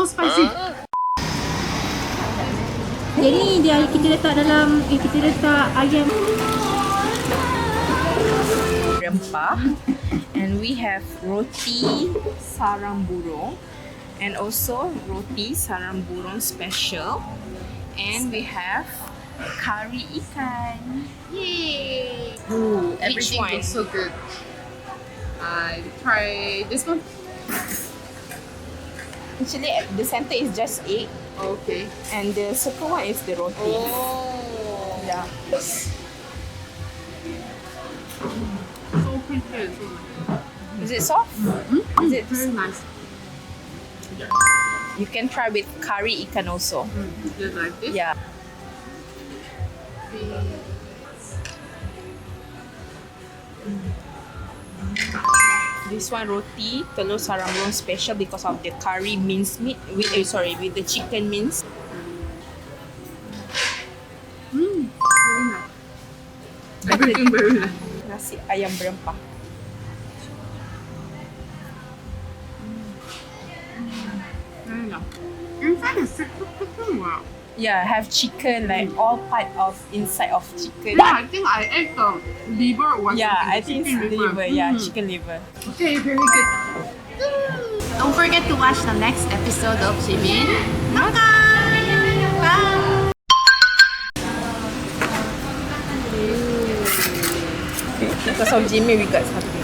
so spicy. Jadi dia kita letak dalam kita letak ayam rempah, and we have roti sarang burung, and also roti sarang burung special, and we have kari ikan. Yay! Ooh, Everything one? looks so good. I try this one. Actually, the center is just egg, Okay. and the circle one is the roti. Oh. Yeah. So crispy. So nice. Is it soft? Is it? Very nice. You can try with kari ikan also. Just like this. Yeah. This one roti telur sarang burung special because of the curry minced meat with with the chicken mince. Very nice. Everything very nice. Nasi ayam berempah. Very nice. Inside is chicken. Wow. Yeah, have chicken like all part of inside of chicken. Yeah, I think I ate the liver or Yeah, something. I think it's liver. Yeah, chicken liver. Okay, very good. Don't forget to watch the next episode of Jimin Makan. Bye. Because of Jimin, we got something.